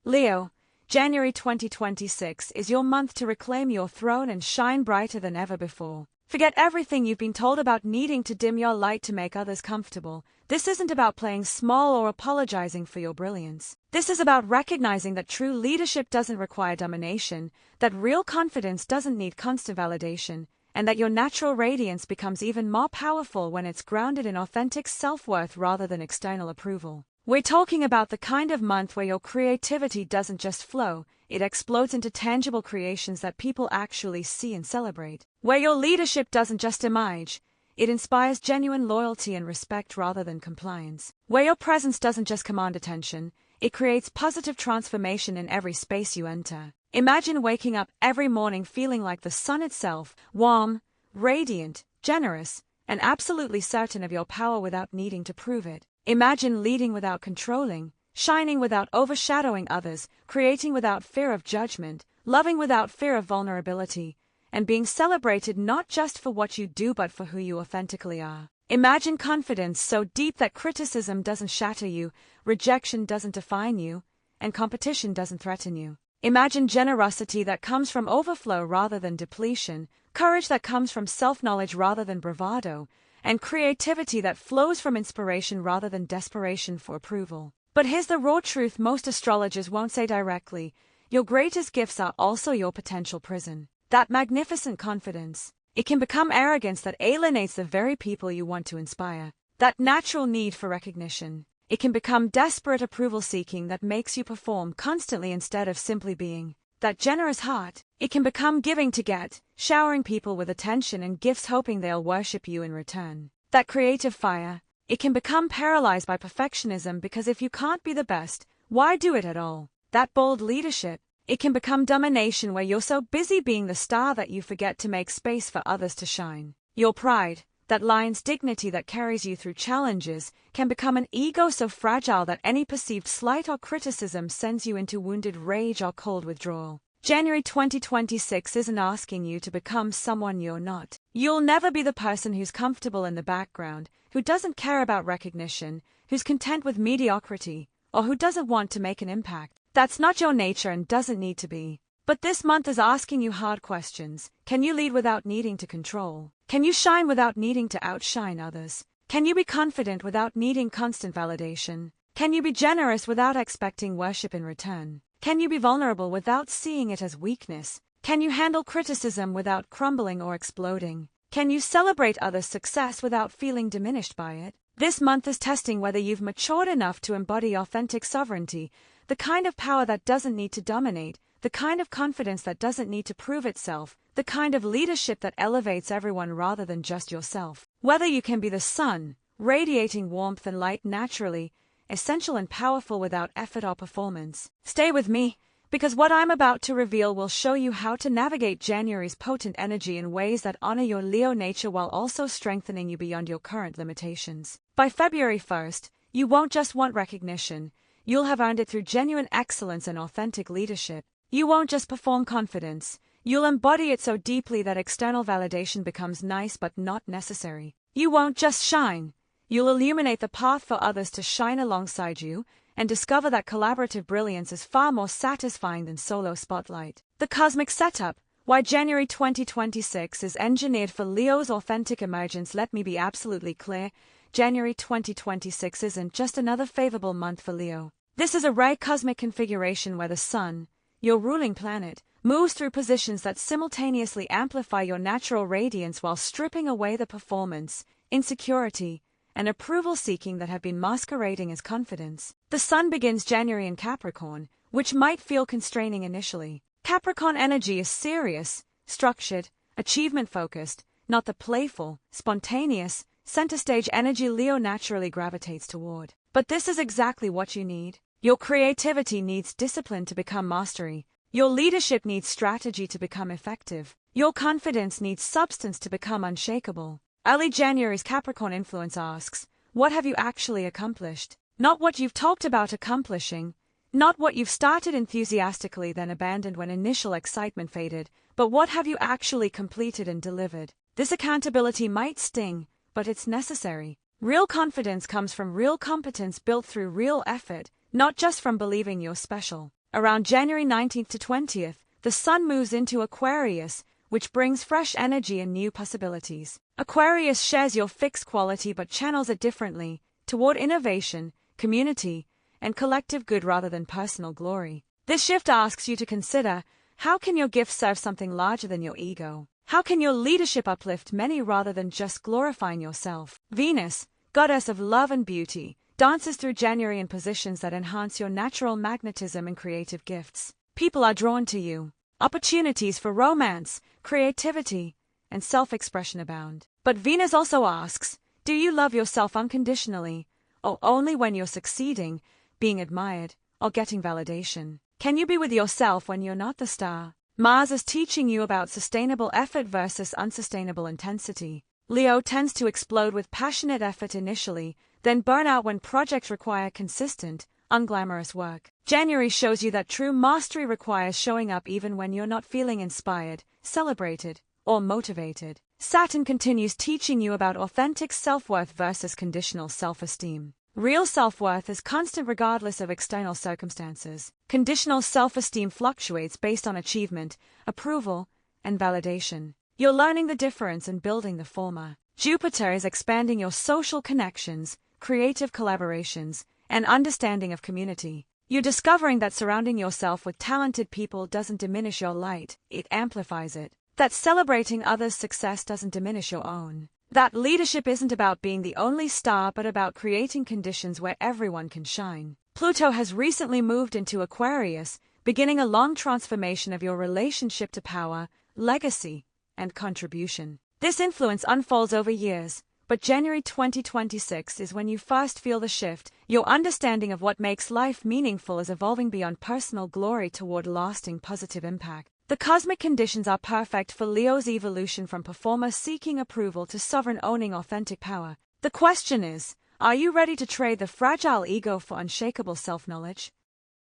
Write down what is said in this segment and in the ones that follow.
Leo, January 2026 is your month to reclaim your throne and shine brighter than ever before. Forget everything you've been told about needing to dim your light to make others comfortable. This isn't about playing small or apologizing for your brilliance. This is about recognizing that true leadership doesn't require domination, that real confidence doesn't need constant validation, and that your natural radiance becomes even more powerful when it's grounded in authentic self-worth rather than external approval. We're talking about the kind of month where your creativity doesn't just flow, it explodes into tangible creations that people actually see and celebrate. Where your leadership doesn't just emerge, it inspires genuine loyalty and respect rather than compliance. Where your presence doesn't just command attention, it creates positive transformation in every space you enter. Imagine waking up every morning feeling like the sun itself, warm, radiant, generous, and absolutely certain of your power without needing to prove it. Imagine leading without controlling, shining without overshadowing others, creating without fear of judgment, loving without fear of vulnerability, and being celebrated not just for what you do but for who you authentically are. Imagine confidence so deep that criticism doesn't shatter you, rejection doesn't define you, and competition doesn't threaten you. Imagine generosity that comes from overflow rather than depletion, courage that comes from self-knowledge rather than bravado, and creativity that flows from inspiration rather than desperation for approval. But here's the raw truth most astrologers won't say directly: your greatest gifts are also your potential prison. That magnificent confidence, it can become arrogance that alienates the very people you want to inspire. That natural need for recognition, it can become desperate approval-seeking that makes you perform constantly instead of simply being. That generous heart, it can become giving to get, showering people with attention and gifts hoping they'll worship you in return. That creative fire, it can become paralyzed by perfectionism because if you can't be the best, why do it at all? That bold leadership, it can become domination where you're so busy being the star that you forget to make space for others to shine. Your pride, that lion's dignity that carries you through challenges, can become an ego so fragile that any perceived slight or criticism sends you into wounded rage or cold withdrawal. January 2026 isn't asking you to become someone you're not. You'll never be the person who's comfortable in the background, who doesn't care about recognition, who's content with mediocrity, or who doesn't want to make an impact. That's not your nature and doesn't need to be. But this month is asking you hard questions. Can you lead without needing to control? Can you shine without needing to outshine others? Can you be confident without needing constant validation? Can you be generous without expecting worship in return? Can you be vulnerable without seeing it as weakness? Can you handle criticism without crumbling or exploding? Can you celebrate others' success without feeling diminished by it? This month is testing whether you've matured enough to embody authentic sovereignty, the kind of power that doesn't need to dominate, the kind of confidence that doesn't need to prove itself, the kind of leadership that elevates everyone rather than just yourself. Whether you can be the sun, radiating warmth and light naturally, essential and powerful without effort or performance. Stay with me, because what I'm about to reveal will show you how to navigate January's potent energy in ways that honor your Leo nature while also strengthening you beyond your current limitations. By February 1st, you won't just want recognition, you'll have earned it through genuine excellence and authentic leadership. You won't just perform confidence, you'll embody it so deeply that external validation becomes nice but not necessary. You won't just shine, you'll illuminate the path for others to shine alongside you, and discover that collaborative brilliance is far more satisfying than solo spotlight. The cosmic setup, why January 2026 is engineered for Leo's authentic emergence. Let me be absolutely clear, January 2026 isn't just another favorable month for Leo. This is a rare cosmic configuration where the sun, your ruling planet, moves through positions that simultaneously amplify your natural radiance while stripping away the performance, insecurity, and approval-seeking that have been masquerading as confidence. The sun begins January in Capricorn, which might feel constraining initially. Capricorn energy is serious, structured, achievement-focused, not the playful, spontaneous, center-stage energy Leo naturally gravitates toward. But this is exactly what you need. Your creativity needs discipline to become mastery. Your leadership needs strategy to become effective. Your confidence needs substance to become unshakable. Early January's Capricorn influence asks, what have you actually accomplished? Not what you've talked about accomplishing, not what you've started enthusiastically then abandoned when initial excitement faded, but what have you actually completed and delivered? This accountability might sting, but it's necessary. Real confidence comes from real competence built through real effort, not just from believing you're special. Around January 19th to 20th, the Sun moves into Aquarius, which brings fresh energy and new possibilities. Aquarius shares your fixed quality but channels it differently, toward innovation, community, and collective good rather than personal glory. This shift asks you to consider, how can your gift serve something larger than your ego? How can your leadership uplift many rather than just glorifying yourself? Venus, goddess of love and beauty, dances through January in positions that enhance your natural magnetism and creative gifts. People are drawn to you. Opportunities for romance, creativity, and self-expression abound. But Venus also asks, do you love yourself unconditionally, or only when you're succeeding, being admired, or getting validation? Can you be with yourself when you're not the star? Mars is teaching you about sustainable effort versus unsustainable intensity. Leo tends to explode with passionate effort initially, then burn out when projects require consistent, unglamorous work. January shows you that true mastery requires showing up even when you're not feeling inspired, celebrated, or motivated. Saturn continues teaching you about authentic self-worth versus conditional self-esteem. Real self-worth is constant regardless of external circumstances. Conditional self-esteem fluctuates based on achievement, approval, and validation. You're learning the difference and building the former. Jupiter is expanding your social connections, creative collaborations, and understanding of community. You're discovering that surrounding yourself with talented people doesn't diminish your light, it amplifies it. That celebrating others' success doesn't diminish your own. That leadership isn't about being the only star but about creating conditions where everyone can shine. Pluto has recently moved into Aquarius, beginning a long transformation of your relationship to power, legacy, and contribution. This influence unfolds over years, but January 2026 is when you first feel the shift. Your understanding of what makes life meaningful is evolving beyond personal glory toward lasting positive impact. The cosmic conditions are perfect for Leo's evolution from performer seeking approval to sovereign owning authentic power. The question is, are you ready to trade the fragile ego for unshakable self-knowledge?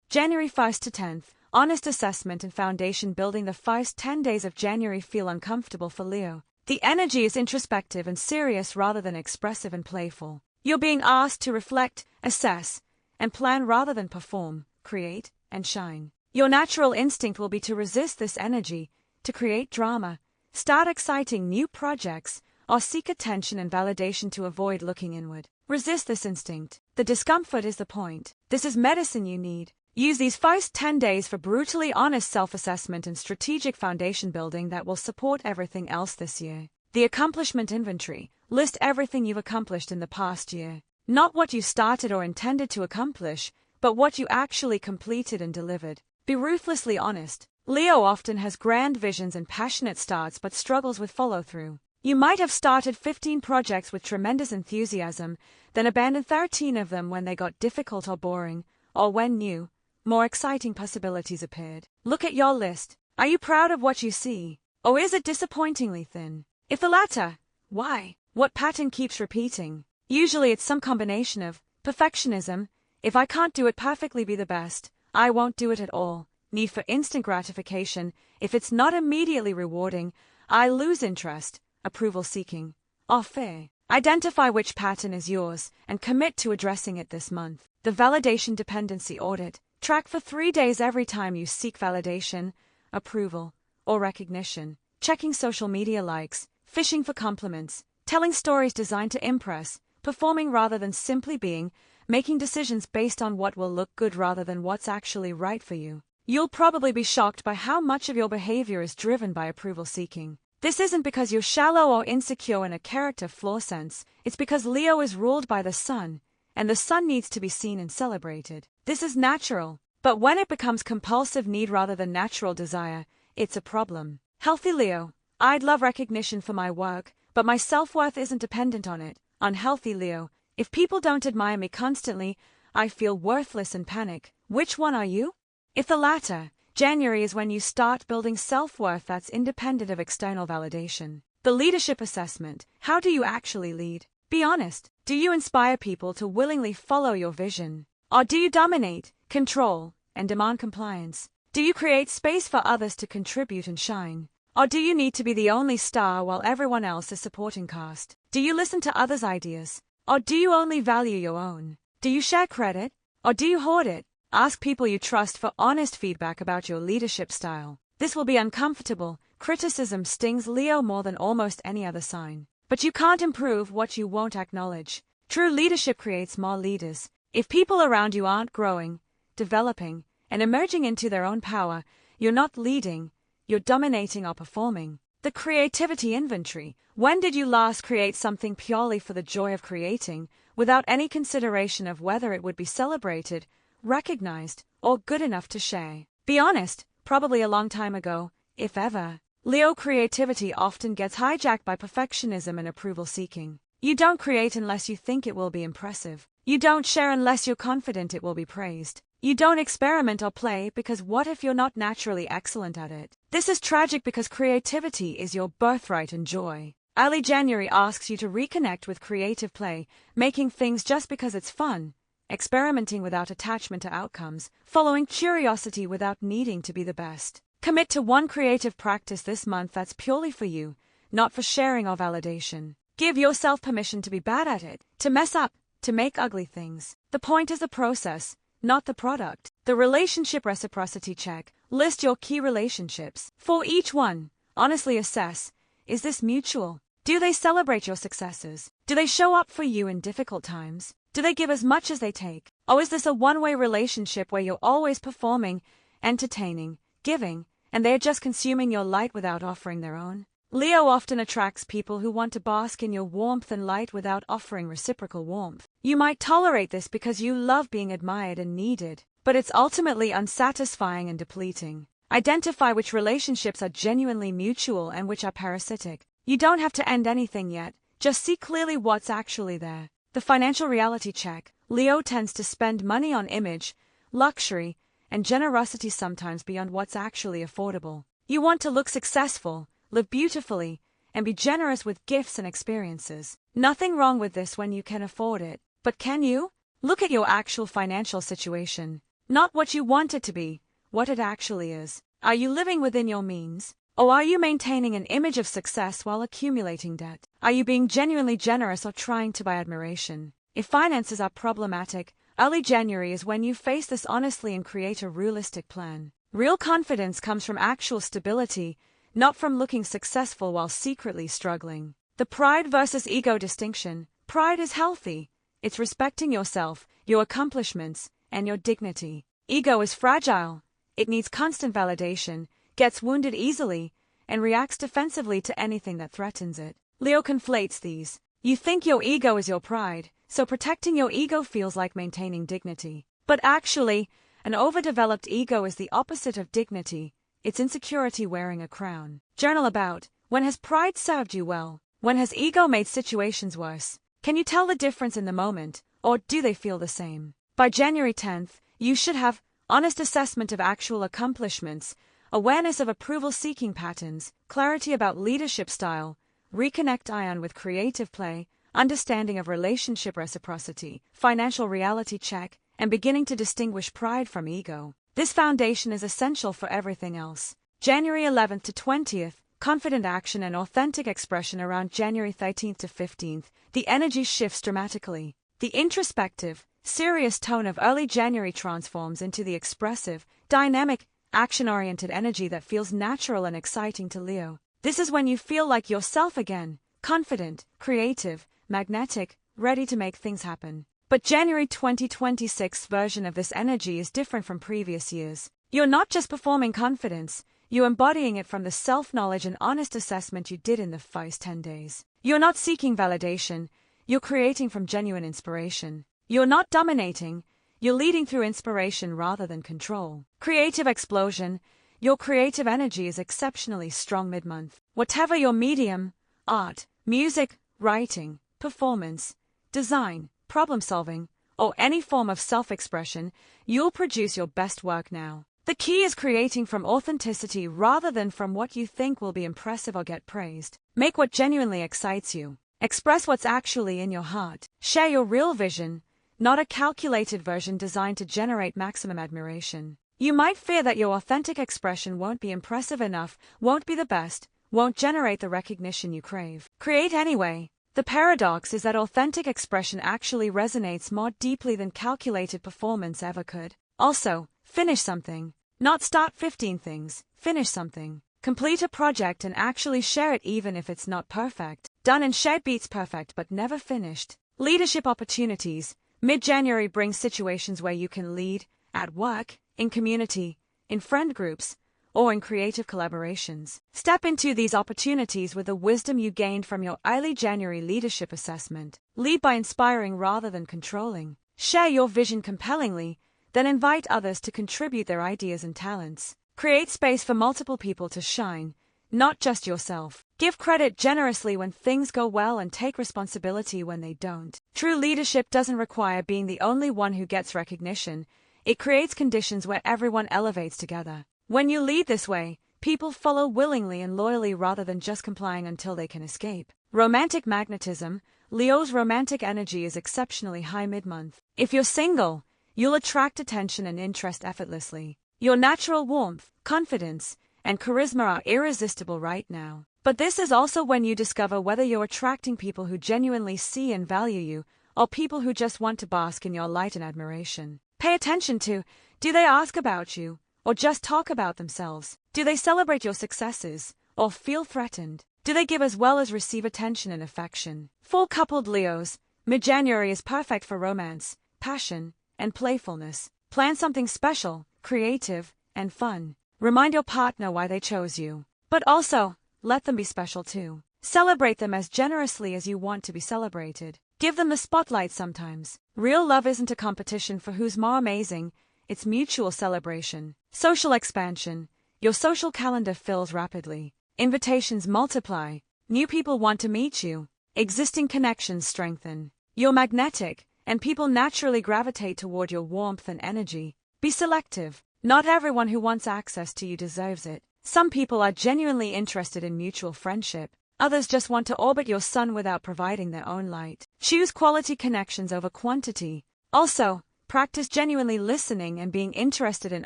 January 1st to 10th, honest assessment and foundation building. The first 10 days of January feel uncomfortable for Leo. The energy is introspective and serious rather than expressive and playful. You're being asked to reflect, assess, and plan rather than perform, create, and shine. Your natural instinct will be to resist this energy, to create drama, start exciting new projects, or seek attention and validation to avoid looking inward. Resist this instinct. The discomfort is the point. This is medicine you need. Use these first 10 days for brutally honest self-assessment and strategic foundation building that will support everything else this year. The accomplishment inventory. List everything you've accomplished in the past year. Not what you started or intended to accomplish, but what you actually completed and delivered. Be ruthlessly honest. Leo often has grand visions and passionate starts but struggles with follow-through. You might have started 15 projects with tremendous enthusiasm, then abandoned 13 of them when they got difficult or boring, or when new, more exciting possibilities appeared. Look at your list. Are you proud of what you see? Or is it disappointingly thin? If the latter, why? What pattern keeps repeating? Usually it's some combination of perfectionism. If I can't do it perfectly, be the best, I won't do it at all. Need for instant gratification. If it's not immediately rewarding, I lose interest. Approval seeking. Or fear. Identify which pattern is yours and commit to addressing it this month. The validation dependency audit. Track for 3 days every time you seek validation, approval, or recognition. Checking social media likes, fishing for compliments, telling stories designed to impress, performing rather than simply being, making decisions based on what will look good rather than what's actually right for you. You'll probably be shocked by how much of your behavior is driven by approval seeking. This isn't because you're shallow or insecure in a character flaw sense, it's because Leo is ruled by the sun, and the sun needs to be seen and celebrated. This is natural, but when it becomes compulsive need rather than natural desire, it's a problem. Healthy Leo. I'd love recognition for my work, but my self-worth isn't dependent on it. Unhealthy Leo. If people don't admire me constantly, I feel worthless and panic. Which one are you? If the latter, January is when you start building self-worth that's independent of external validation. The leadership assessment. How do you actually lead? Be honest. Do you inspire people to willingly follow your vision? Or do you dominate, control, and demand compliance? Do you create space for others to contribute and shine? Or do you need to be the only star while everyone else is supporting cast? Do you listen to others' ideas? Or do you only value your own? Do you share credit? Or do you hoard it? Ask people you trust for honest feedback about your leadership style. This will be uncomfortable. Criticism stings Leo more than almost any other sign. But you can't improve what you won't acknowledge. True leadership creates more leaders. If people around you aren't growing, developing, and emerging into their own power, you're not leading, you're dominating or performing. The creativity inventory. When did you last create something purely for the joy of creating, without any consideration of whether it would be celebrated, recognized, or good enough to share? Be honest, probably a long time ago, if ever. Leo creativity often gets hijacked by perfectionism and approval seeking. You don't create unless you think it will be impressive. You don't share unless you're confident it will be praised. You don't experiment or play because what if you're not naturally excellent at it? This is tragic because creativity is your birthright and joy. Early January asks you to reconnect with creative play, making things just because it's fun, experimenting without attachment to outcomes, following curiosity without needing to be the best. Commit to one creative practice this month that's purely for you, not for sharing or validation. Give yourself permission to be bad at it, to mess up, to make ugly things. The point is the process, not the product. The relationship reciprocity check. List your key relationships. For each one, honestly assess, is this mutual? Do they celebrate your successes? Do they show up for you in difficult times? Do they give as much as they take? Or is this a one-way relationship where you're always performing, entertaining, giving, and they're just consuming your light without offering their own? Leo often attracts people who want to bask in your warmth and light without offering reciprocal warmth. You might tolerate this because you love being admired and needed, but it's ultimately unsatisfying and depleting. Identify which relationships are genuinely mutual and which are parasitic. You don't have to end anything yet, just see clearly what's actually there. The financial reality check. Leo tends to spend money on image, luxury, and generosity sometimes beyond what's actually affordable. You want to look successful, live beautifully, and be generous with gifts and experiences. Nothing wrong with this when you can afford it. But can you? Look at your actual financial situation. Not what you want it to be, what it actually is. Are you living within your means? Or are you maintaining an image of success while accumulating debt? Are you being genuinely generous or trying to buy admiration? If finances are problematic, early January is when you face this honestly and create a realistic plan. Real confidence comes from actual stability, not from looking successful while secretly struggling. The pride versus ego distinction. Pride is healthy. It's respecting yourself, your accomplishments, and your dignity. Ego is fragile. It needs constant validation, gets wounded easily, and reacts defensively to anything that threatens it. Leo conflates these. You think your ego is your pride, so protecting your ego feels like maintaining dignity. But actually, an overdeveloped ego is the opposite of dignity. It's insecurity wearing a crown. Journal about, when has pride served you well? When has ego made situations worse? Can you tell the difference in the moment, or do they feel the same? By January 10th, you should have honest assessment of actual accomplishments, awareness of approval-seeking patterns, clarity about leadership style, reconnect ion with creative play, understanding of relationship reciprocity, financial reality check, and beginning to distinguish pride from ego. This foundation is essential for everything else. January 11th to 20th, confident action and authentic expression. Around January 13th to 15th, the energy shifts dramatically. The introspective, serious tone of early January transforms into the expressive, dynamic, action-oriented energy that feels natural and exciting to Leo. This is when you feel like yourself again, confident, creative, magnetic, ready to make things happen. But January 2026 version of this energy is different from previous years. You're not just performing confidence, you're embodying it from the self-knowledge and honest assessment you did in the first 10 days. You're not seeking validation, you're creating from genuine inspiration. You're not dominating, you're leading through inspiration rather than control. Creative explosion. Your creative energy is exceptionally strong mid-month. Whatever your medium, art, music, writing, performance, design, problem-solving, or any form of self-expression, you'll produce your best work now. The key is creating from authenticity rather than from what you think will be impressive or get praised. Make what genuinely excites you. Express what's actually in your heart. Share your real vision, not a calculated version designed to generate maximum admiration. You might fear that your authentic expression won't be impressive enough, won't be the best, won't generate the recognition you crave. Create anyway. The paradox is that authentic expression actually resonates more deeply than calculated performance ever could. Also, finish something. Not start 15 things, finish something. Complete a project and actually share it even if it's not perfect. Done and shared beats perfect but never finished. Leadership opportunities. Mid-January brings situations where you can lead, at work, in community, in friend groups, or in creative collaborations. Step into these opportunities with the wisdom you gained from your early January leadership assessment. Lead by inspiring rather than controlling. Share your vision compellingly, then invite others to contribute their ideas and talents. Create space for multiple people to shine, not just yourself. Give credit generously when things go well and take responsibility when they don't. True leadership doesn't require being the only one who gets recognition. It creates conditions where everyone elevates together. When you lead this way, people follow willingly and loyally rather than just complying until they can escape. Romantic magnetism. Leo's romantic energy is exceptionally high mid-month. If you're single, you'll attract attention and interest effortlessly. Your natural warmth, confidence, and charisma are irresistible right now. But this is also when you discover whether you're attracting people who genuinely see and value you, or people who just want to bask in your light and admiration. Pay attention to, do they ask about you, or just talk about themselves? Do they celebrate your successes, or feel threatened? Do they give as well as receive attention and affection? For coupled Leos, mid-January is perfect for romance, passion, and playfulness. Plan something special, creative, and fun. Remind your partner why they chose you. But also, let them be special too. Celebrate them as generously as you want to be celebrated. Give them the spotlight sometimes. Real love isn't a competition for who's more amazing, it's mutual celebration. Social expansion. Your social calendar fills rapidly. Invitations multiply. New people want to meet you. Existing connections strengthen. You're magnetic, and people naturally gravitate toward your warmth and energy. Be selective. Not everyone who wants access to you deserves it. Some people are genuinely interested in mutual friendship. Others just want to orbit your sun without providing their own light. Choose quality connections over quantity. Also, practice genuinely listening and being interested in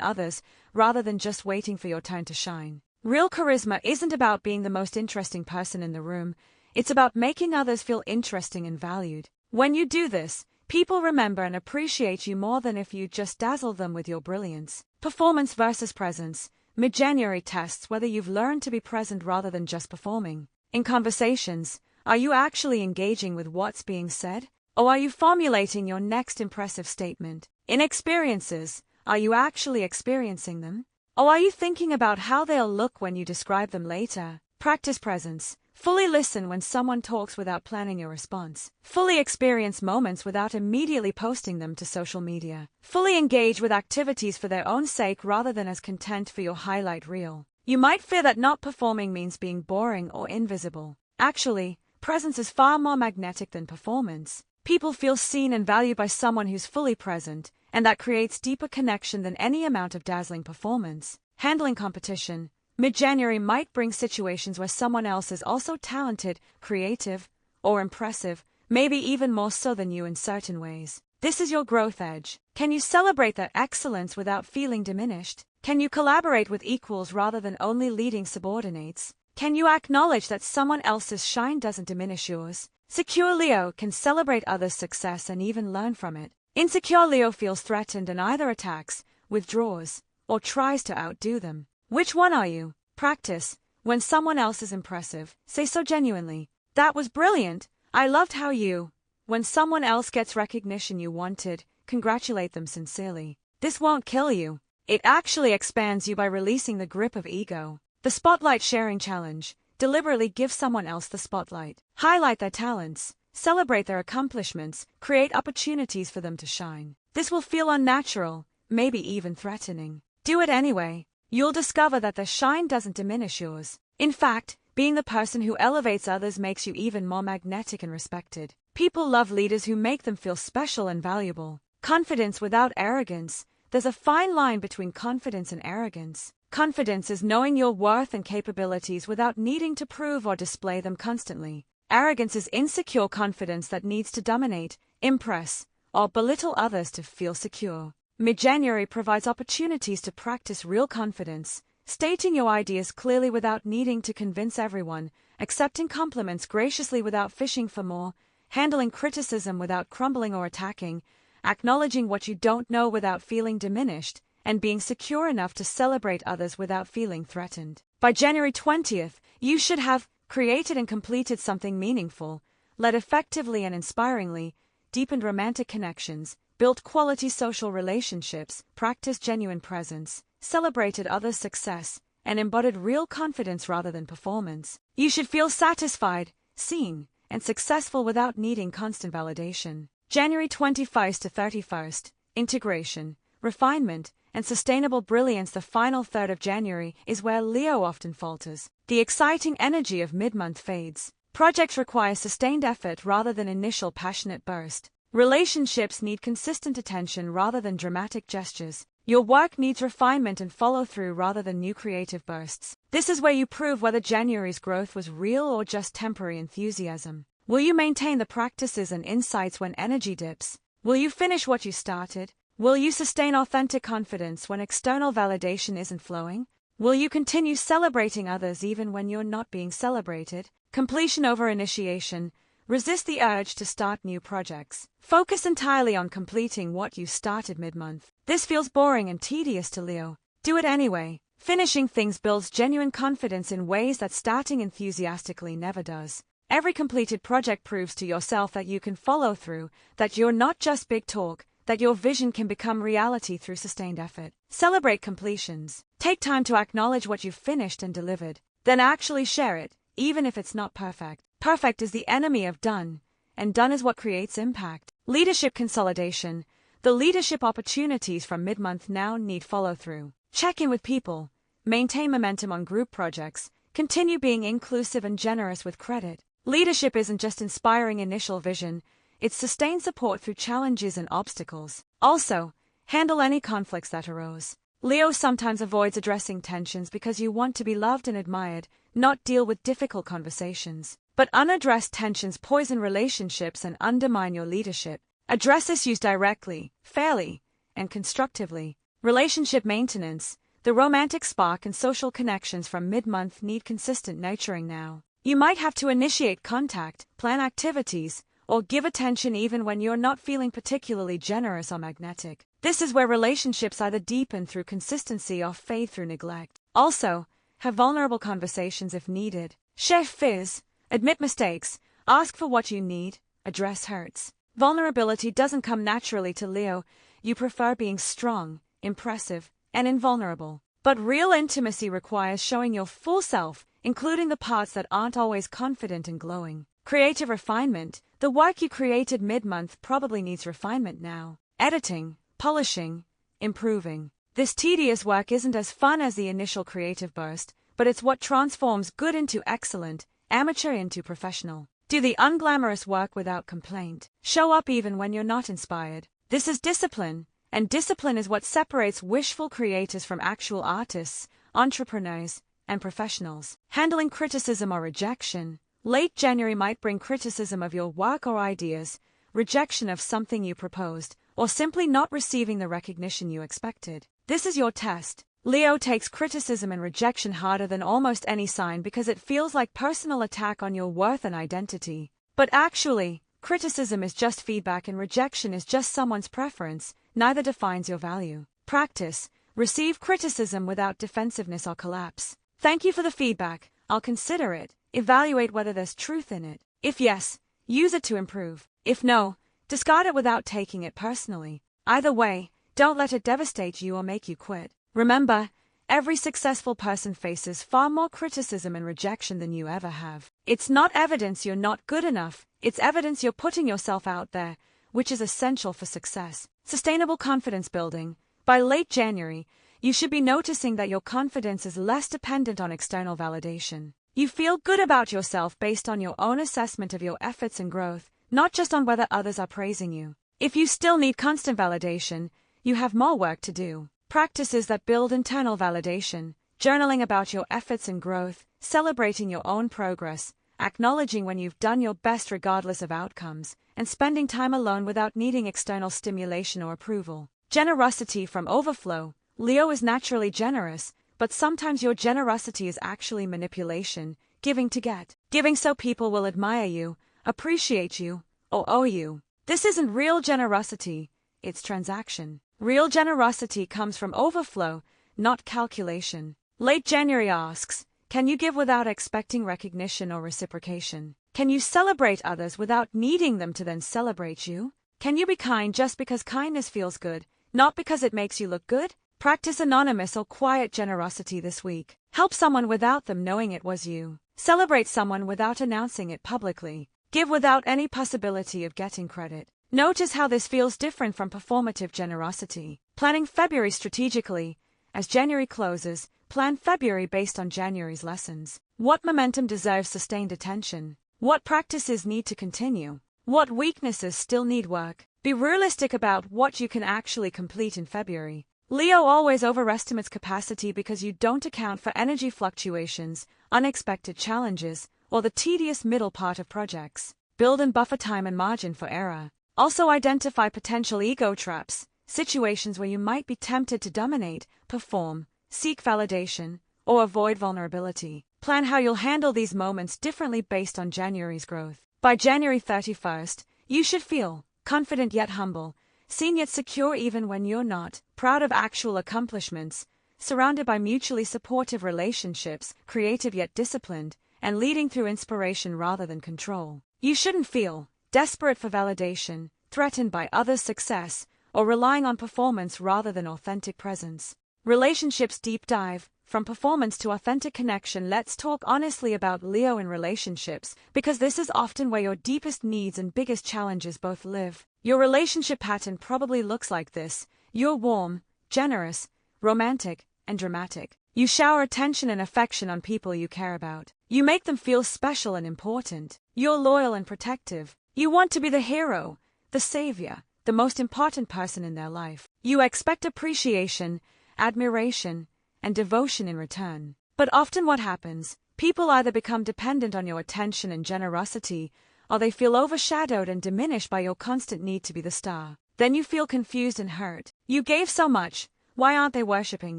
others rather than just waiting for your turn to shine. Real charisma isn't about being the most interesting person in the room. It's about making others feel interesting and valued. When you do this, people remember and appreciate you more than if you just dazzle them with your brilliance. Performance versus presence. Mid-January tests whether you've learned to be present rather than just performing. In conversations, are you actually engaging with what's being said? Or are you formulating your next impressive statement? In experiences, are you actually experiencing them? Or are you thinking about how they'll look when you describe them later? Practice presence. Fully listen when someone talks without planning your response. Fully experience moments without immediately posting them to social media. Fully engage with activities for their own sake rather than as content for your highlight reel. You might fear that not performing means being boring or invisible. Actually, presence is far more magnetic than performance. People feel seen and valued by someone who's fully present, and that creates deeper connection than any amount of dazzling performance. Handling competition. Mid-January might bring situations where someone else is also talented, creative, or impressive, maybe even more so than you in certain ways. This is your growth edge. Can you celebrate their excellence without feeling diminished? Can you collaborate with equals rather than only leading subordinates? Can you acknowledge that someone else's shine doesn't diminish yours? Secure Leo can celebrate others' success and even learn from it. Insecure Leo feels threatened and either attacks, withdraws, or tries to outdo them. Which one are you? Practice. When someone else is impressive, say so genuinely. That was brilliant. I loved how you. When someone else gets recognition you wanted, congratulate them sincerely. This won't kill you. It actually expands you by releasing the grip of ego. The Spotlight Sharing Challenge. Deliberately give someone else the spotlight. Highlight their talents. Celebrate their accomplishments. Create opportunities for them to shine. This will feel unnatural, maybe even threatening. Do it anyway. You'll discover that their shine doesn't diminish yours. In fact, being the person who elevates others makes you even more magnetic and respected. People love leaders who make them feel special and valuable. Confidence without arrogance. There's a fine line between confidence and arrogance. Confidence is knowing your worth and capabilities without needing to prove or display them constantly. Arrogance is insecure confidence that needs to dominate, impress, or belittle others to feel secure. Mid-January provides opportunities to practice real confidence, stating your ideas clearly without needing to convince everyone, accepting compliments graciously without fishing for more, handling criticism without crumbling or attacking, acknowledging what you don't know without feeling diminished, and being secure enough to celebrate others without feeling threatened. By January 20th, you should have created and completed something meaningful, led effectively and inspiringly, deepened romantic connections, built quality social relationships, practiced genuine presence, celebrated others' success, and embodied real confidence rather than performance. You should feel satisfied, seen, and successful without needing constant validation. January 21st to 31st, integration, refinement, and sustainable brilliance. The final third of January is where Leo often falters. The exciting energy of mid-month fades. Projects require sustained effort rather than initial passionate burst. Relationships need consistent attention rather than dramatic gestures. Your work needs refinement and follow-through rather than new creative bursts. This is where you prove whether January's growth was real or just temporary enthusiasm. Will you maintain the practices and insights when energy dips? Will you finish what you started? Will you sustain authentic confidence when external validation isn't flowing? Will you continue celebrating others even when you're not being celebrated? Completion over initiation. Resist the urge to start new projects. Focus entirely on completing what you started mid-month. This feels boring and tedious to Leo. Do it anyway. Finishing things builds genuine confidence in ways that starting enthusiastically never does. Every completed project proves to yourself that you can follow through, that you're not just big talk, that your vision can become reality through sustained effort. Celebrate completions. Take time to acknowledge what you've finished and delivered. Then actually share it, even if it's not perfect. Perfect is the enemy of done, and done is what creates impact. Leadership consolidation. The leadership opportunities from mid-month now need follow-through. Check in with people. Maintain momentum on group projects. Continue being inclusive and generous with credit. Leadership isn't just inspiring initial vision, it's sustained support through challenges and obstacles. Also, handle any conflicts that arose. Leo sometimes avoids addressing tensions because you want to be loved and admired, not deal with difficult conversations. But unaddressed tensions poison relationships and undermine your leadership. Address issues directly, fairly, and constructively. Relationship maintenance. The romantic spark and social connections from mid-month need consistent nurturing now. You might have to initiate contact, plan activities, or give attention even when you're not feeling particularly generous or magnetic. This is where relationships either deepen through consistency or fade through neglect. Also, have vulnerable conversations if needed. Share fears. Admit mistakes, ask for what you need, address hurts. Vulnerability doesn't come naturally to Leo. You prefer being strong, impressive, and invulnerable. But real intimacy requires showing your full self, including the parts that aren't always confident and glowing. Creative refinement. The work you created mid-month probably needs refinement now. Editing, polishing, improving. This tedious work isn't as fun as the initial creative burst, but it's what transforms good into excellent, amateur into professional. Do the unglamorous work without complaint. Show up even when you're not inspired. This is discipline, and discipline is what separates wishful creators from actual artists, entrepreneurs, and professionals. Handling criticism or rejection. Late January might bring criticism of your work or ideas, rejection of something you proposed, or simply not receiving the recognition you expected. This is your test. Leo takes criticism and rejection harder than almost any sign because it feels like personal attack on your worth and identity. But actually, criticism is just feedback and rejection is just someone's preference, neither defines your value. Practice. Receive criticism without defensiveness or collapse. Thank you for the feedback. I'll consider it. Evaluate whether there's truth in it. If yes, use it to improve. If no, discard it without taking it personally. Either way, don't let it devastate you or make you quit. Remember, every successful person faces far more criticism and rejection than you ever have. It's not evidence you're not good enough, it's evidence you're putting yourself out there, which is essential for success. Sustainable confidence building. By late January, you should be noticing that your confidence is less dependent on external validation. You feel good about yourself based on your own assessment of your efforts and growth, not just on whether others are praising you. If you still need constant validation, you have more work to do. Practices that build internal validation, journaling about your efforts and growth, celebrating your own progress, acknowledging when you've done your best regardless of outcomes, and spending time alone without needing external stimulation or approval. Generosity from overflow. Leo is naturally generous, but sometimes your generosity is actually manipulation, giving to get. Giving so people will admire you, appreciate you, or owe you. This isn't real generosity, it's transaction. Real generosity comes from overflow, not calculation. Late January asks, can you give without expecting recognition or reciprocation? Can you celebrate others without needing them to then celebrate you? Can you be kind just because kindness feels good, not because it makes you look good? Practice anonymous or quiet generosity this week. Help someone without them knowing it was you. Celebrate someone without announcing it publicly. Give without any possibility of getting credit. Notice how this feels different from performative generosity. Planning February strategically. As January closes, plan February based on January's lessons. What momentum deserves sustained attention? What practices need to continue? What weaknesses still need work? Be realistic about what you can actually complete in February. Leo always overestimates capacity because you don't account for energy fluctuations, unexpected challenges, or the tedious middle part of projects. Build and buffer time and margin for error. Also identify potential ego traps, situations where you might be tempted to dominate, perform, seek validation, or avoid vulnerability. Plan how you'll handle these moments differently based on January's growth. By January 31st, you should feel confident yet humble, seen yet secure even when you're not, proud of actual accomplishments, surrounded by mutually supportive relationships, creative yet disciplined, and leading through inspiration rather than control. You shouldn't feel desperate for validation, threatened by others' success, or relying on performance rather than authentic presence. Relationships deep dive. From performance to authentic connection, let's talk honestly about Leo in relationships, because this is often where your deepest needs and biggest challenges both live. Your relationship pattern probably looks like this. You're warm, generous, romantic, and dramatic. You shower attention and affection on people you care about. You make them feel special and important. You're loyal and protective. You want to be the hero, the savior, the most important person in their life. You expect appreciation, admiration, and devotion in return. But often what happens, people either become dependent on your attention and generosity, or they feel overshadowed and diminished by your constant need to be the star. Then you feel confused and hurt. You gave so much, why aren't they worshipping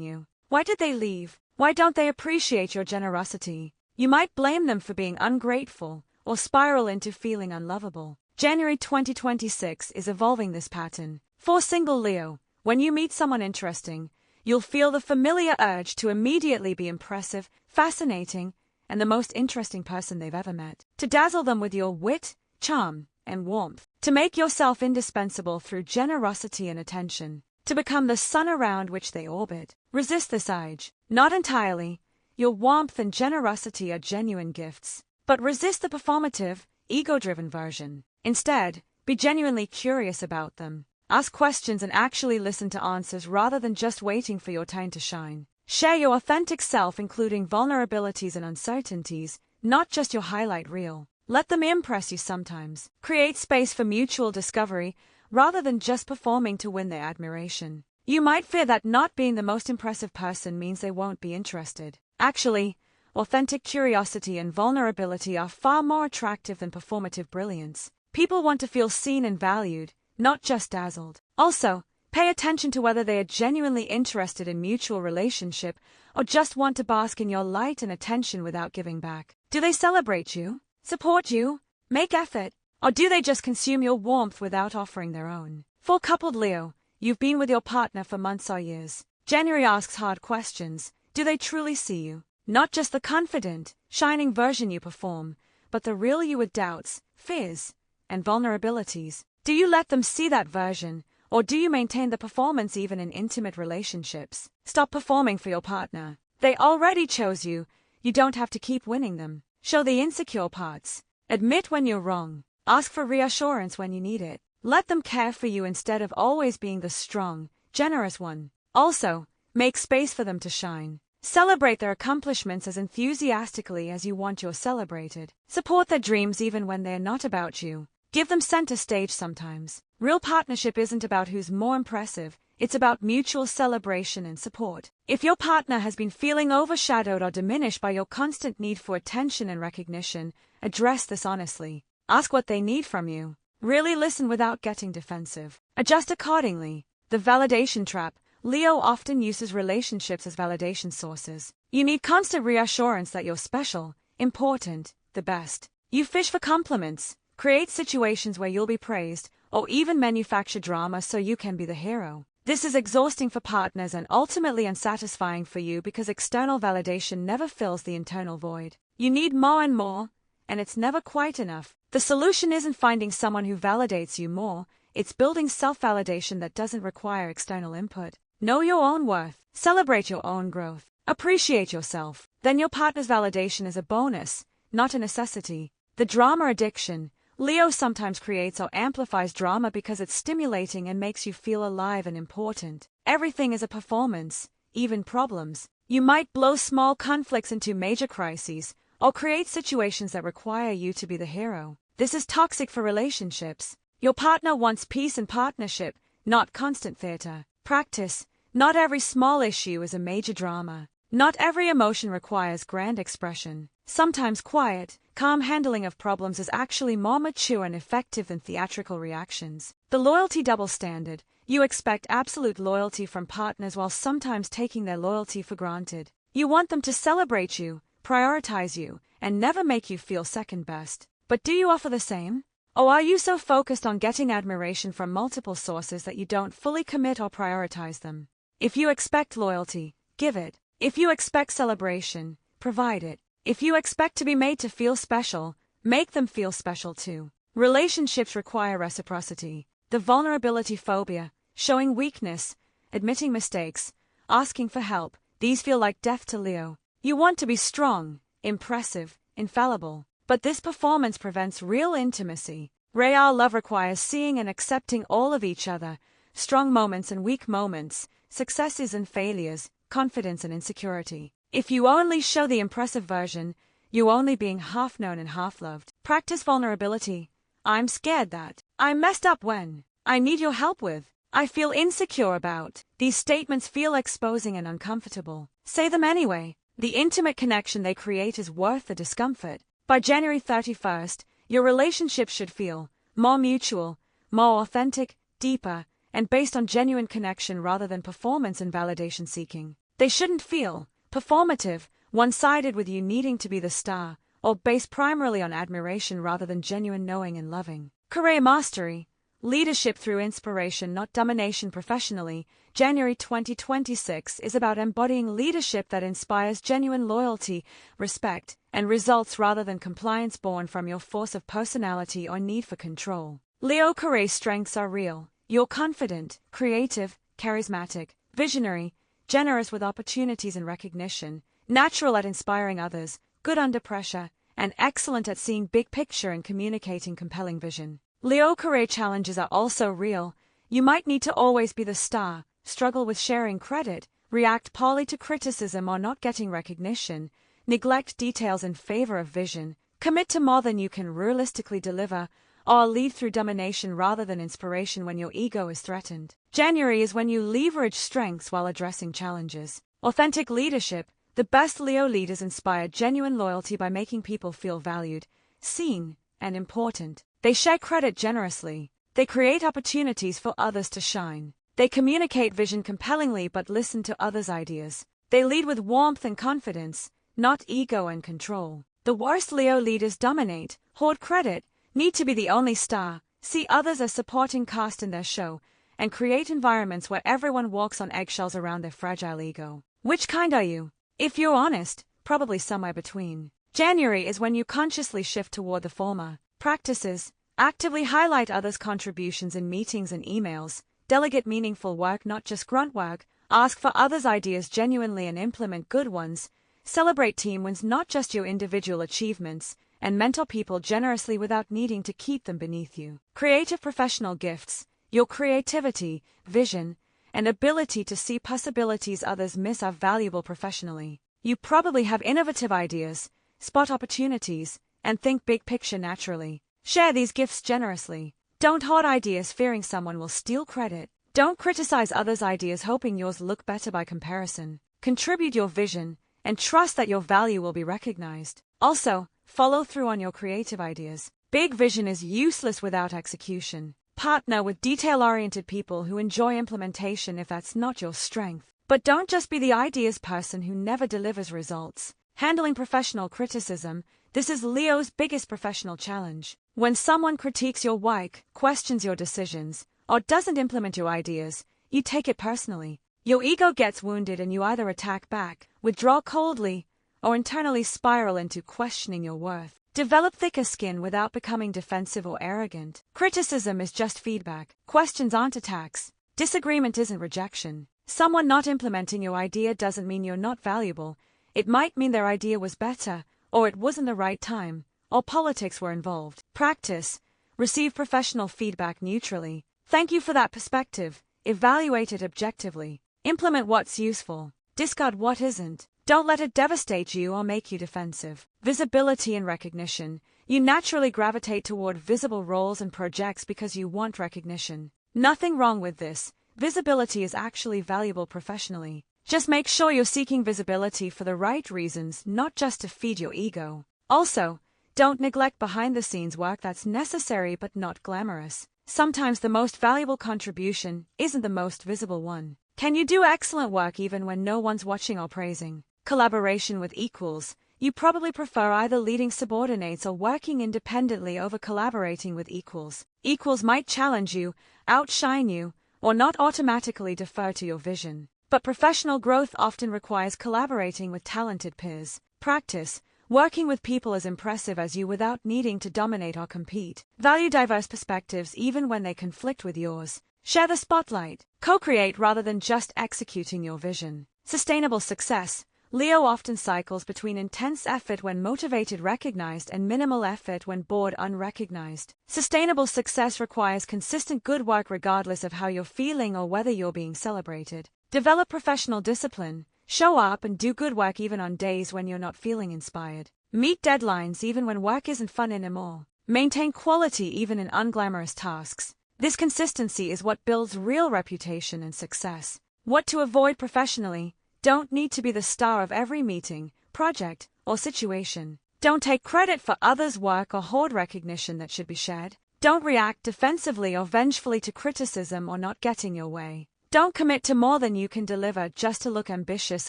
you? Why did they leave? Why don't they appreciate your generosity? You might blame them for being ungrateful, or spiral into feeling unlovable. January 2026 is evolving this pattern. For single Leo, when you meet someone interesting, you'll feel the familiar urge to immediately be impressive, fascinating, and the most interesting person they've ever met. To dazzle them with your wit, charm, and warmth. To make yourself indispensable through generosity and attention. To become the sun around which they orbit. Resist this urge. Not entirely. Your warmth and generosity are genuine gifts. But resist the performative, ego-driven version. Instead, be genuinely curious about them. Ask questions and actually listen to answers rather than just waiting for your time to shine. Share your authentic self, including vulnerabilities and uncertainties, not just your highlight reel. Let them impress you sometimes. Create space for mutual discovery rather than just performing to win their admiration. You might fear that not being the most impressive person means they won't be interested. Actually, authentic curiosity and vulnerability are far more attractive than performative brilliance. People want to feel seen and valued, not just dazzled. Also, pay attention to whether they are genuinely interested in mutual relationship or just want to bask in your light and attention without giving back. Do they celebrate you, support you, make effort, or do they just consume your warmth without offering their own? For coupled Leo, you've been with your partner for months or years. January asks hard questions. Do they truly see you? Not just the confident, shining version you perform, but the real you with doubts, fears, and vulnerabilities. Do you let them see that version, or do you maintain the performance even in intimate relationships? Stop performing for your partner. They already chose you. You don't have to keep winning them. Show the insecure parts. Admit when you're wrong. Ask for reassurance when you need it. Let them care for you instead of always being the strong, generous one. Also, make space for them to shine. Celebrate their accomplishments as enthusiastically as you want yours celebrated. Support their dreams even when they're not about you. Give them center stage sometimes. Real partnership isn't about who's more impressive, it's about mutual celebration and support. If your partner has been feeling overshadowed or diminished by your constant need for attention and recognition, address this honestly. Ask what they need from you. Really listen without getting defensive. Adjust accordingly. The validation trap. Leo often uses relationships as validation sources. You need constant reassurance that you're special, important, the best. You fish for compliments. Create situations where you'll be praised, or even manufacture drama so you can be the hero. This is exhausting for partners and ultimately unsatisfying for you because external validation never fills the internal void. You need more and more, and it's never quite enough. The solution isn't finding someone who validates you more, it's building self-validation that doesn't require external input. Know your own worth, celebrate your own growth, appreciate yourself. Then your partner's validation is a bonus, not a necessity. The drama addiction. Leo sometimes creates or amplifies drama because it's stimulating and makes you feel alive and important. Everything is a performance, even problems. You might blow small conflicts into major crises, or create situations that require you to be the hero. This is toxic for relationships. Your partner wants peace and partnership, not constant theater. Practice. Not every small issue is a major drama. Not every emotion requires grand expression. Sometimes quiet, calm handling of problems is actually more mature and effective than theatrical reactions. The loyalty double standard. You expect absolute loyalty from partners while sometimes taking their loyalty for granted. You want them to celebrate you, prioritize you, and never make you feel second best. But do you offer the same? Or are you so focused on getting admiration from multiple sources that you don't fully commit or prioritize them? If you expect loyalty, give it. If you expect celebration, provide it. If you expect to be made to feel special, make them feel special too. Relationships require reciprocity. The vulnerability phobia, showing weakness, admitting mistakes, asking for help, these feel like death to Leo. You want to be strong, impressive, infallible. But this performance prevents real intimacy. Real love requires seeing and accepting all of each other, strong moments and weak moments, successes and failures, confidence and insecurity. If you only show the impressive version, you're only being half known and half loved. Practice vulnerability. I'm scared that. I messed up when. I need your help with. I feel insecure about. These statements feel exposing and uncomfortable. Say them anyway. The intimate connection they create is worth the discomfort. By January 31st, your relationship should feel more mutual, more authentic, deeper, and based on genuine connection rather than performance and validation seeking. They shouldn't feel performative, one-sided with you needing to be the star, or based primarily on admiration rather than genuine knowing and loving. Career mastery. Leadership through inspiration, not domination professionally. January 2026 is about embodying leadership that inspires genuine loyalty, respect, and results rather than compliance born from your force of personality or need for control. Leo career strengths are real. You're confident, creative, charismatic, visionary, generous with opportunities and recognition, natural at inspiring others, good under pressure, and excellent at seeing big picture and communicating compelling vision. Leo career challenges are also real. You might need to always be the star, struggle with sharing credit, react poorly to criticism or not getting recognition, neglect details in favor of vision, commit to more than you can realistically deliver, or lead through domination rather than inspiration when your ego is threatened. January is when you leverage strengths while addressing challenges. Authentic leadership. The best Leo leaders inspire genuine loyalty by making people feel valued, seen, and important. They share credit generously. They create opportunities for others to shine. They communicate vision compellingly but listen to others' ideas. They lead with warmth and confidence, not ego and control. The worst Leo leaders dominate, hoard credit, need to be the only star, see others as supporting cast in their show, and create environments where everyone walks on eggshells around their fragile ego. Which kind are you? If you're honest, probably somewhere between. January is when you consciously shift toward the former. Practices. Actively highlight others' contributions in meetings and emails. Delegate meaningful work, not just grunt work. Ask for others' ideas genuinely and implement good ones. Celebrate team wins, not just your individual achievements. And mentor people generously without needing to keep them beneath you. Creative professional gifts. Your creativity, vision, and ability to see possibilities others miss are valuable professionally. You probably have innovative ideas, spot opportunities, and think big picture naturally. Share these gifts generously. Don't hoard ideas fearing someone will steal credit. Don't criticize others' ideas hoping yours look better by comparison. Contribute your vision, and trust that your value will be recognized. Also, follow through on your creative ideas. Big vision is useless without execution. Partner with detail-oriented people who enjoy implementation if that's not your strength. But don't just be the ideas person who never delivers results. Handling professional criticism. This is Leo's biggest professional challenge. When someone critiques your work, questions your decisions, or doesn't implement your ideas, you take it personally. Your ego gets wounded and you either attack back, withdraw coldly, or internally spiral into questioning your worth. Develop thicker skin without becoming defensive or arrogant. Criticism is just feedback. Questions aren't attacks. Disagreement isn't rejection. Someone not implementing your idea doesn't mean you're not valuable. It might mean their idea was better, or it wasn't the right time, or politics were involved. Practice. Receive professional feedback neutrally. Thank you for that perspective. Evaluate it objectively. Implement what's useful. Discard what isn't. Don't let it devastate you or make you defensive. Visibility and recognition. You naturally gravitate toward visible roles and projects because you want recognition. Nothing wrong with this. Visibility is actually valuable professionally. Just make sure you're seeking visibility for the right reasons, not just to feed your ego. Also, don't neglect behind-the-scenes work that's necessary but not glamorous. Sometimes the most valuable contribution isn't the most visible one. Can you do excellent work even when no one's watching or praising? Collaboration with equals. You probably prefer either leading subordinates or working independently over collaborating with equals. Equals might challenge you, outshine you, or not automatically defer to your vision. But professional growth often requires collaborating with talented peers. Practice. Working with people as impressive as you without needing to dominate or compete. Value diverse perspectives even when they conflict with yours. Share the spotlight. Co-create rather than just executing your vision. Sustainable success. Leo often cycles between intense effort when motivated, recognized, and minimal effort when bored, unrecognized. Sustainable success requires consistent good work regardless of how you're feeling or whether you're being celebrated. Develop professional discipline. Show up and do good work even on days when you're not feeling inspired. Meet deadlines even when work isn't fun anymore. Maintain quality even in unglamorous tasks. This consistency is what builds real reputation and success. What to avoid professionally. Don't need to be the star of every meeting, project, or situation. Don't take credit for others' work or hoard recognition that should be shared. Don't react defensively or vengefully to criticism or not getting your way. Don't commit to more than you can deliver just to look ambitious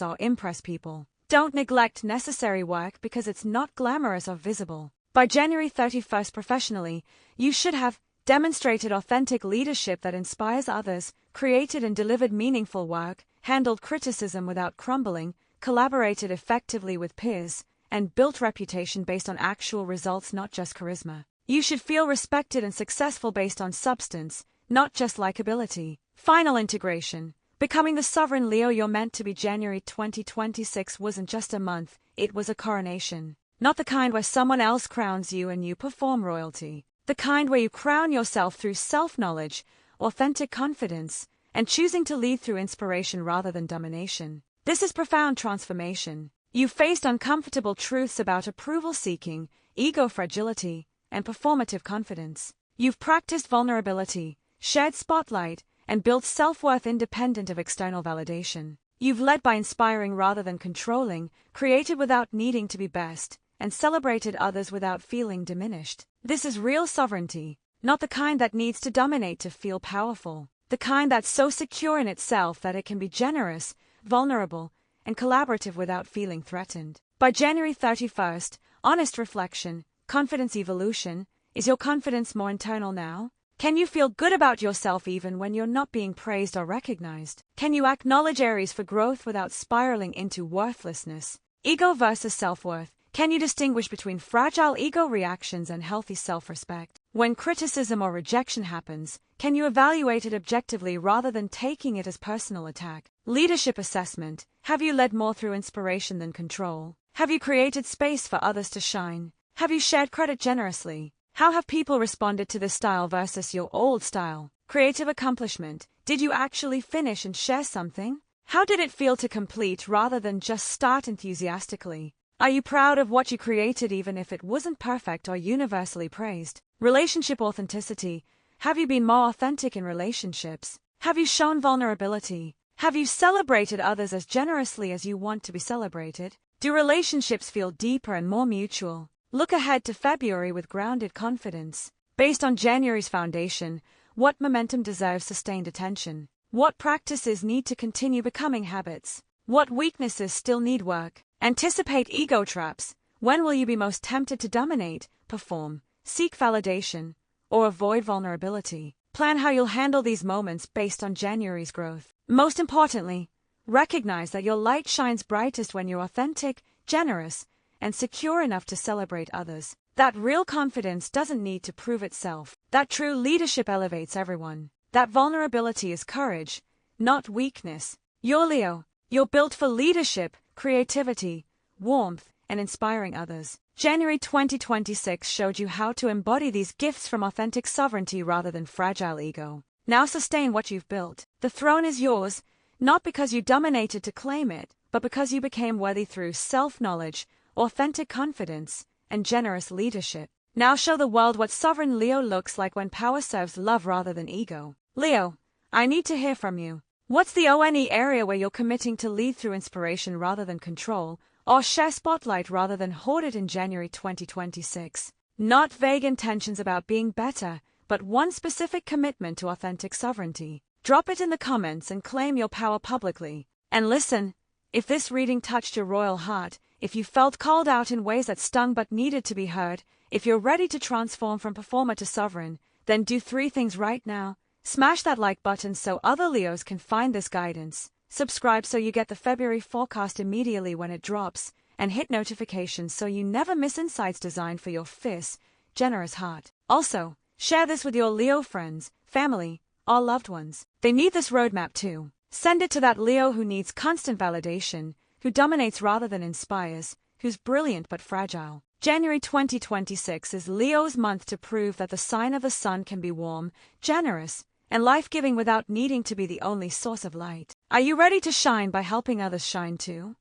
or impress people. Don't neglect necessary work because it's not glamorous or visible. By January 31st professionally, you should have demonstrated authentic leadership that inspires others, created and delivered meaningful work, handled criticism without crumbling, collaborated effectively with peers, and built reputation based on actual results, not just charisma. You should feel respected and successful based on substance, not just likability. Final integration. Becoming the sovereign Leo you're meant to be. January 2026 wasn't just a month, it was a coronation. Not the kind where someone else crowns you and you perform royalty. The kind where you crown yourself through self-knowledge, authentic confidence, and choosing to lead through inspiration rather than domination. This is profound transformation. You've faced uncomfortable truths about approval-seeking, ego fragility, and performative confidence. You've practiced vulnerability, shared spotlight, and built self-worth independent of external validation. You've led by inspiring rather than controlling, created without needing to be best, and celebrated others without feeling diminished. This is real sovereignty, not the kind that needs to dominate to feel powerful. The kind that's so secure in itself that it can be generous, vulnerable, and collaborative without feeling threatened. By January 31st, honest reflection, confidence evolution. Is your confidence more internal now? Can you feel good about yourself even when you're not being praised or recognized? Can you acknowledge areas for growth without spiraling into worthlessness? Ego versus self-worth. Can you distinguish between fragile ego reactions and healthy self-respect? When criticism or rejection happens, can you evaluate it objectively rather than taking it as personal attack? Leadership assessment. Have you led more through inspiration than control? Have you created space for others to shine? Have you shared credit generously? How have people responded to this style versus your old style? Creative accomplishment. Did you actually finish and share something? How did it feel to complete rather than just start enthusiastically? Are you proud of what you created even if it wasn't perfect or universally praised? Relationship authenticity. Have you been more authentic in relationships? Have you shown vulnerability? Have you celebrated others as generously as you want to be celebrated? Do relationships feel deeper and more mutual? Look ahead to February with grounded confidence. Based on January's foundation, what momentum deserves sustained attention? What practices need to continue becoming habits? What weaknesses still need work? Anticipate ego traps. When will you be most tempted to dominate, perform, seek validation, or avoid vulnerability. Plan how you'll handle these moments based on January's growth. Most importantly, recognize that your light shines brightest when you're authentic, generous, and secure enough to celebrate others. That real confidence doesn't need to prove itself. That true leadership elevates everyone. That vulnerability is courage, not weakness. You're Leo. You're built for leadership, creativity, warmth, and inspiring others. January 2026 showed you how to embody these gifts from authentic sovereignty rather than fragile ego. Now sustain what you've built. The throne is yours, not because you dominated to claim it, but because you became worthy through self-knowledge, authentic confidence, and generous leadership. Now show the world what sovereign Leo looks like when power serves love rather than ego. Leo, I need to hear from you. What's the only area where you're committing to lead through inspiration rather than control, or share spotlight rather than hoard it in January 2026? Not vague intentions about being better, but one specific commitment to authentic sovereignty. Drop it in the comments and claim your power publicly. And listen, if this reading touched your royal heart, if you felt called out in ways that stung but needed to be heard, if you're ready to transform from performer to sovereign, then do 3 things right now. Smash that like button so other Leos can find this guidance. Subscribe so you get the February forecast immediately when it drops, and hit notifications so you never miss insights designed for your fierce, generous heart. Also, share this with your Leo friends, family, or loved ones. They need this roadmap too. Send it to that Leo who needs constant validation, who dominates rather than inspires, who's brilliant but fragile. January 2026 is Leo's month to prove that the sign of the sun can be warm, generous, and life-giving without needing to be the only source of light. Are you ready to shine by helping others shine too?